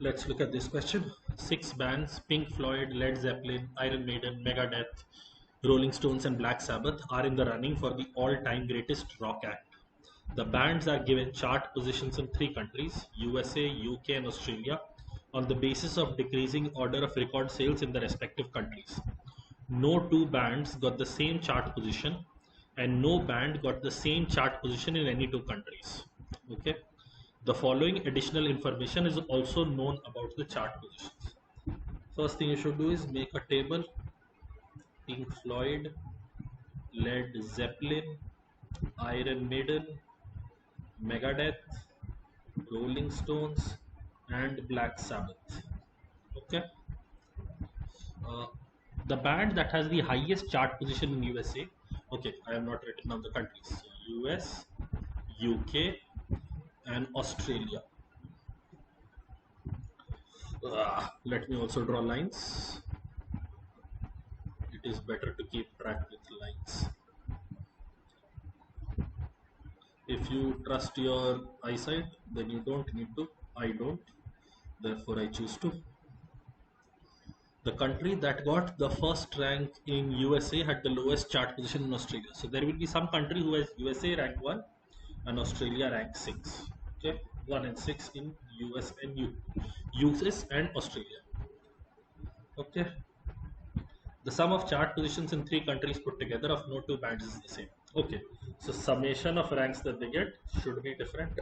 Let's look at this question. Six bands, Pink Floyd, Led Zeppelin, Iron Maiden, Megadeth, Rolling Stones, and Black Sabbath, are in the running for the all time greatest rock act. The bands are given chart positions in three countries, USA, UK, and Australia, on the basis of decreasing order of record sales in the respective countries. No two bands got the same chart position, and no band got the same chart position in any two countries. Okay. The following additional information is also known about the chart positions. First thing you should do is make a table. Pink Floyd, Led Zeppelin, Iron Maiden, Megadeth, Rolling Stones, and Black Sabbath. Okay. Uh, the band that has the highest chart position in USA. Okay, I have not written down the countries. So US, UK, and Australia. Let me also draw lines. It is better to keep track with lines. If you trust your eyesight, then you don't need to. I don't. Therefore, I choose to. The country that got the first rank in USA had the lowest chart position in Australia. So there will be some country who has USA rank 1 and Australia rank 6. Okay, 1 and 6 in US and US and Australia. Okay, the sum of chart positions in three countries put together of no two bands is the same. Okay, so summation of ranks that they get should be different.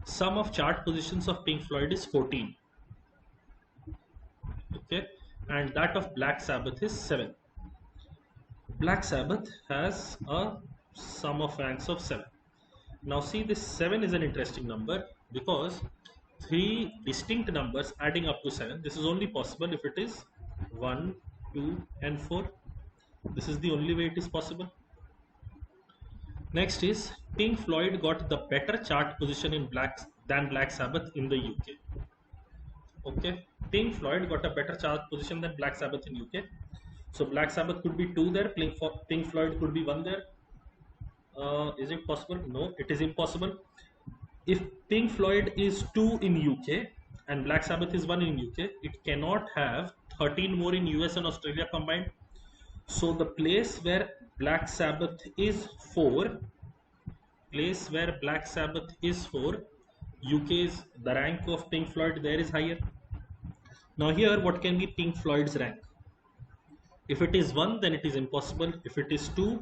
Sum of chart positions of Pink Floyd is 14. Okay, and that of Black Sabbath is 7. Black Sabbath has a sum of ranks of 7. Now see, this 7 is an interesting number because three distinct numbers adding up to 7. This is only possible if it is 1, 2 and 4. This is the only way it is possible. Next is Pink Floyd got the better chart position in Black Sabbath in the UK. Okay, Pink Floyd got a better chart position than Black Sabbath in UK. So Black Sabbath could be 2 there, Pink Floyd could be 1 there. Is it possible? No, it is impossible. If Pink Floyd is 2 in UK and Black Sabbath is 1 in UK, it cannot have 13 more in US and Australia combined. So the place where Black Sabbath is 4, UK is the rank of Pink Floyd there is higher. Now here, what can be Pink Floyd's rank? If it is 1, then it is impossible. If it is 2,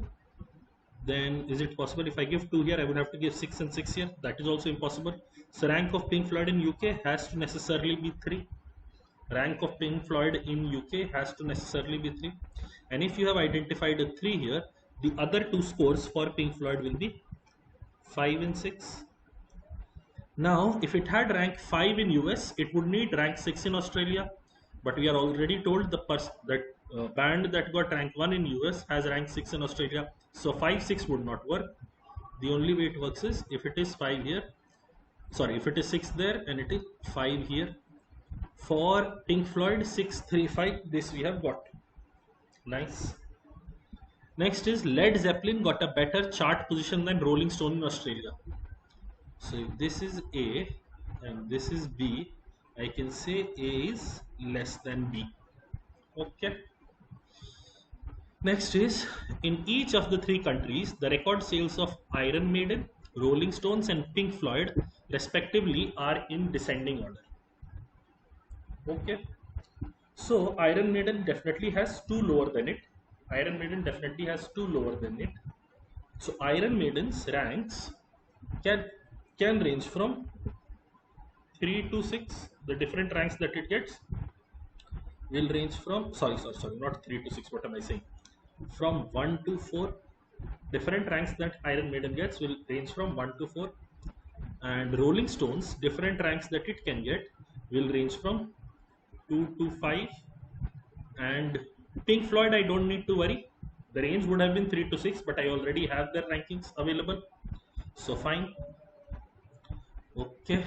then is it possible? If I give 2 here, I would have to give 6 and 6 here. That is also impossible. So rank of Pink Floyd in UK has to necessarily be 3. Rank of Pink Floyd in UK has to necessarily be 3. And if you have identified a 3 here, the other two scores for Pink Floyd will be 5 and 6. Now, if it had rank 5 in US, it would need rank 6 in Australia. But we are already told that band that got rank 1 in US has rank 6 in Australia. So 5, 6 would not work. The only way it works is if it is 5 here, sorry, if it is 6 there and it is 5 here. For Pink Floyd, 6, 3, 5, this we have got. Nice. Next is Led Zeppelin got a better chart position than Rolling Stone in Australia. So if this is A and this is B, I can say A is less than B. Okay. Next is in each of the three countries, the record sales of Iron Maiden, Rolling Stones, and Pink Floyd, respectively, are in descending order. Okay. So Iron Maiden definitely has 2 lower than it. Iron Maiden definitely has 2 lower than it. So Iron Maiden's ranks can can range from 3 to 6. The different ranks that it gets will range from sorry, not 3 to 6. What am I saying? From 1 to 4. Different ranks that Iron Maiden gets will range from 1 to 4. And Rolling Stones, different ranks that it can get will range from 2 to 5. And Pink Floyd, I don't need to worry. The range would have been 3 to 6, but I already have their rankings available. So fine. Okay.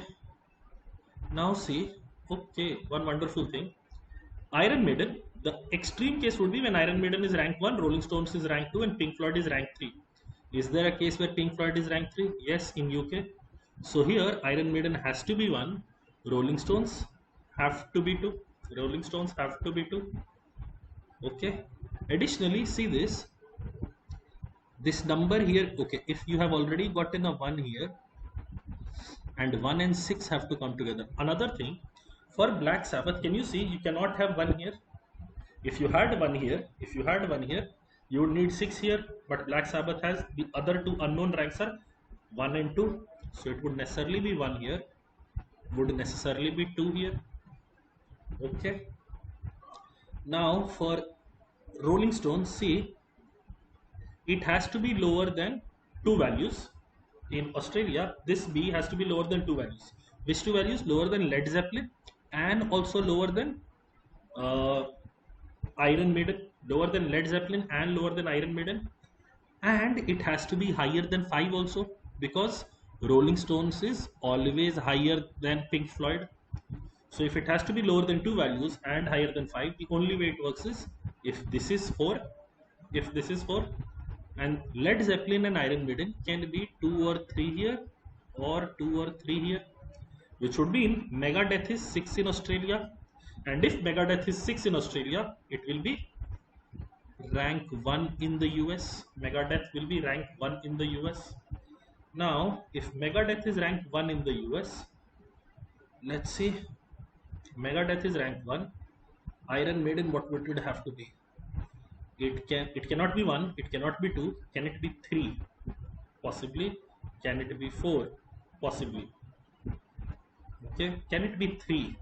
Now see, okay, one wonderful thing. Iron Maiden, the extreme case would be when Iron Maiden is rank 1, Rolling Stones is rank 2, and Pink Floyd is rank 3. Is there a case where Pink Floyd is rank 3? Yes, in UK. So here, Iron Maiden has to be 1, Rolling Stones have to be 2. Rolling Stones have to be 2. Okay. Additionally, see this number here. Okay, if you have already gotten a 1 here, and 1 and 6 have to come together. Another thing, for Black Sabbath, can you see you cannot have 1 here? If you had 1 here, you would need 6 here, but Black Sabbath has the other two unknown ranks are 1 and 2. So it would necessarily be 1 here, would necessarily be 2 here. Okay. Now for Rolling Stones, see, it has to be lower than 2 values. In Australia, this B has to be lower than 2 values. Which 2 values? Lower than Led Zeppelin and also lower than uh, Iron Maiden. Lower than Led Zeppelin and lower than Iron Maiden. And it has to be higher than 5 also, because Rolling Stones is always higher than Pink Floyd. So if it has to be lower than 2 values and higher than 5, the only way it works is if this is 4, and Led Zeppelin and Iron Maiden can be 2 or 3 here or 2 or 3 here, which would mean Megadeth is 6 in Australia, and if Megadeth is 6 in Australia, it will be rank 1 in the US. Megadeth will be rank 1 in the US. Now, if Megadeth is rank 1 in the US, let's see, Megadeth is rank 1. Iron Maiden, what would it have to be? It cannot be 1, it cannot be 2. Can it be 3? Possibly. Can it be 4? Possibly. Okay, can it be 3?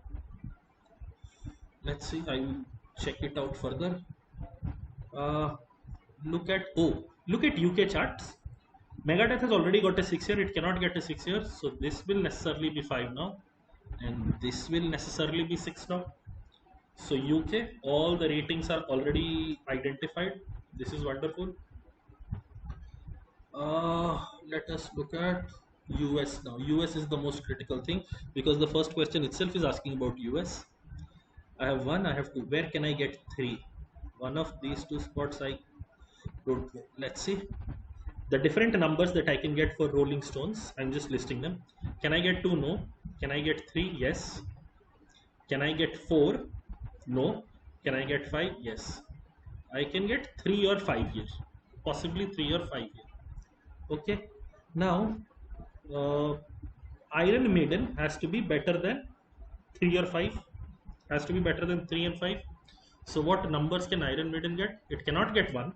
Let's see, I will check it out further. Look at UK charts. Megadeth has already got a 6 here, it cannot get a 6 here, so this will necessarily be 5 now, and this will necessarily be 6 now. So UK, all the ratings are already identified. This is wonderful. Let us look at US now. US is the most critical thing, because the first question itself is asking about US. I have 1, I have 2. Where can I get 3? One of these two spots I don't know. Let's see. The different numbers that I can get for Rolling Stones, I'm just listing them. Can I get 2? No. Can I get 3? Yes. Can I get 4? No. Can I get 5? Yes. I can get 3 or 5 here. Possibly 3 or 5 here. Okay. Now, Iron Maiden has to be better than 3 or 5. Has to be better than 3 and 5. So what numbers can Iron Maiden get? It cannot get 1.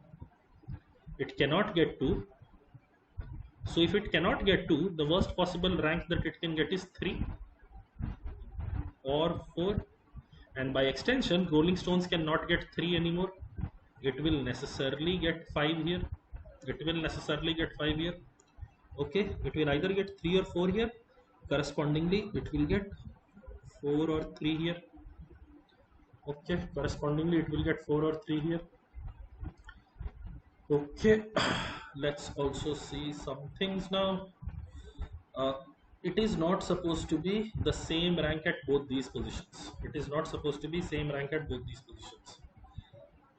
It cannot get 2. So if it cannot get 2, the worst possible rank that it can get is 3 or 4. And by extension, Rolling Stones cannot get 3 anymore. It will necessarily get 5 here. It will necessarily get 5 here. Okay, it will either get 3 or 4 here. Correspondingly, it will get 4 or 3 here. Okay, correspondingly, it will get 4 or 3 here. Okay, let's also see some things now. It is not supposed to be the same rank at both these positions. It is not supposed to be same rank at both these positions.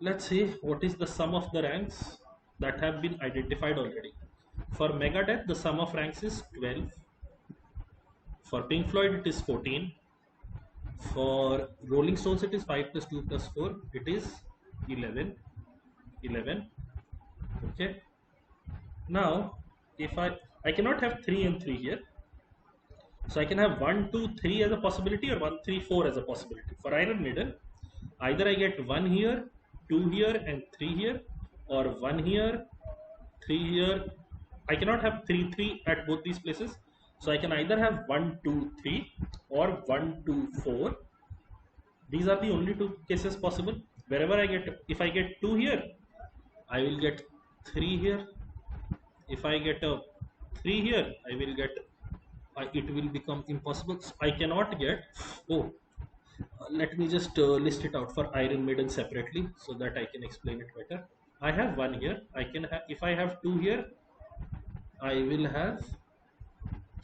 Let's see what is the sum of the ranks that have been identified already. For Megadeth, the sum of ranks is 12. For Pink Floyd, it is 14. For Rolling Stones, it is 5 plus 2 plus 4. It is 11. 11. Okay. Now, if I cannot have 3 and 3 here. So I can have 1, 2, 3 as a possibility, or 1, 3, 4 as a possibility. For Iron Maiden, either I get 1 here, 2 here, and 3 here, or 1 here, 3 here. I cannot have 3, 3 at both these places. So I can either have 1, 2, 3 or 1, 2, 4. These are the only two cases possible. Wherever I get, if I get 2 here, I will get 3 here. If I get a 3 here, I will get, it will become impossible. So I cannot get, let me just list it out for Iron Maiden separately so that I can explain it better. I have 1 here. I can have, if I have 2 here, I will have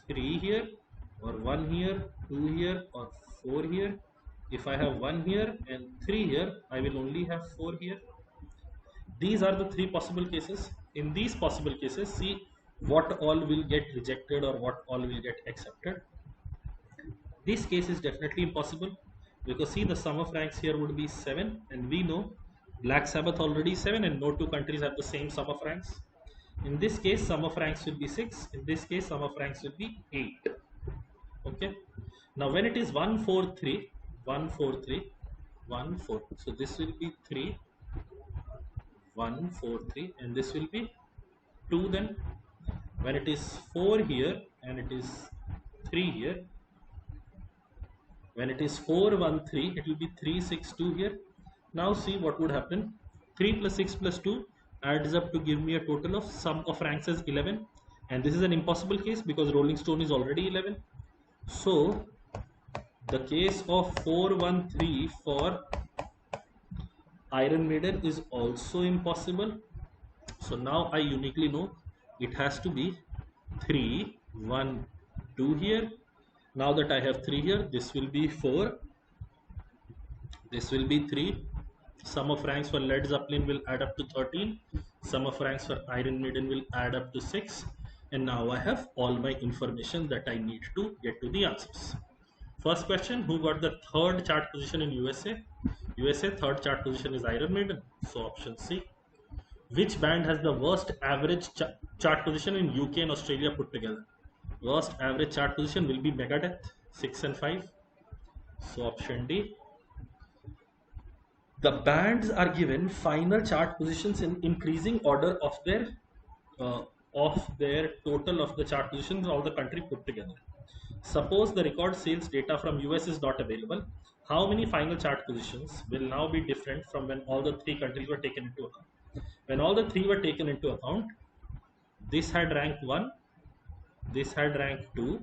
3 here, or 1 here, 2 here, or 4 here. If I have 1 here and 3 here, I will only have 4 here. These are the 3 possible cases. In these possible cases, see what all will get rejected or what all will get accepted. This case is definitely impossible because see, the sum of ranks here would be 7, and we know Black Sabbath already 7 and no two countries have the same sum of ranks. In this case, sum of ranks will be 6. In this case, sum of ranks will be 8. Okay. Now when it is 1 4 3, 1 4 3, 1 4, so this will be 3, 1 4 3, and this will be 2. Then when it is 4 here and it is 3 here, when it is 4 1 3, it will be 3 6 2 here. Now see what would happen. 3 plus 6 plus 2 adds up to give me a total of sum of ranks as 11, and this is an impossible case because Rolling Stone is already 11. So the case of 413 for Iron Maiden is also impossible. So now I uniquely know it has to be 3 1 2 here. Now that I have 3 here, this will be 4, this will be 3. Sum of ranks for Led Zeppelin will add up to 13. Sum of ranks for Iron Maiden will add up to 6. And now I have all my information that I need to get to the answers. First question, who got the third chart position in USA? USA third chart position is Iron Maiden. So option C. Which band has the worst average chart position in UK and Australia put together? Worst average chart position will be Megadeth, 6 and 5. So option D. The bands are given final chart positions in increasing order of their total of the chart positions of the country put together. Suppose the record sales data from US is not available. How many final chart positions will now be different from when all the three countries were taken into account? When all the three were taken into account, this had rank 1, this had rank 2,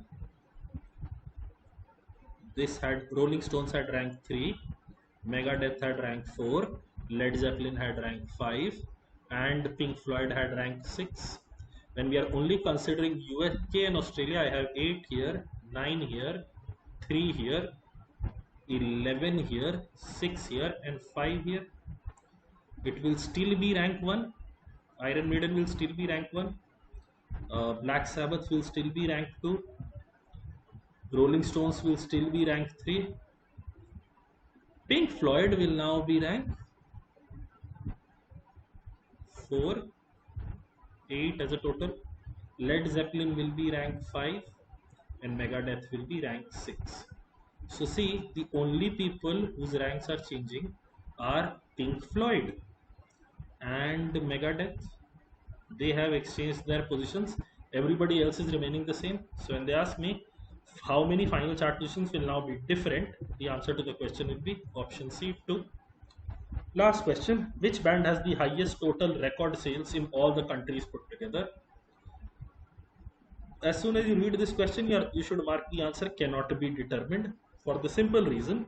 this had Rolling Stones had rank 3, Megadeth had rank 4, Led Zeppelin had rank 5, and Pink Floyd had rank 6. When we are only considering UK and Australia, I have 8 here, 9 here, 3 here, 11 here, 6 here, and 5 here. It will still be rank 1. Iron Maiden will still be rank 1. Black Sabbath will still be rank 2. Rolling Stones will still be rank 3. Pink Floyd will now be rank 4, 8 as a total. Led Zeppelin will be rank 5 and Megadeth will be rank 6. So see, the only people whose ranks are changing are Pink Floyd and Megadeth. They have exchanged their positions. Everybody else is remaining the same. So when they ask me how many final chart positions will now be different, the answer to the question will be option C, 2. Last question, which band has the highest total record sales in all the countries put together? As soon as you read this question, you should mark the answer cannot be determined, for the simple reason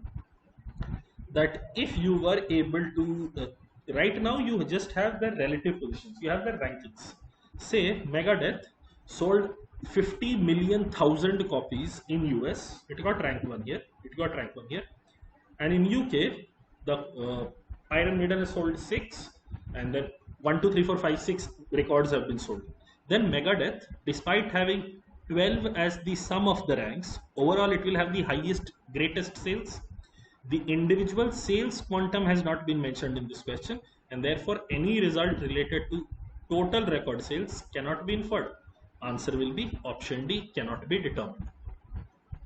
that if you were able to, right now you just have the relative positions, you have the rankings. Say Megadeth sold 50 million thousand copies in US, it got rank 1 here, and in UK the Iron Maiden has sold 6, and then 1 2 3 4 5 6 records have been sold. Then Megadeth, despite having 12 as the sum of the ranks, overall it will have the highest, greatest sales. The individual sales quantum has not been mentioned in this question, and therefore any result related to total record sales cannot be inferred. Answer will be option D, cannot be determined.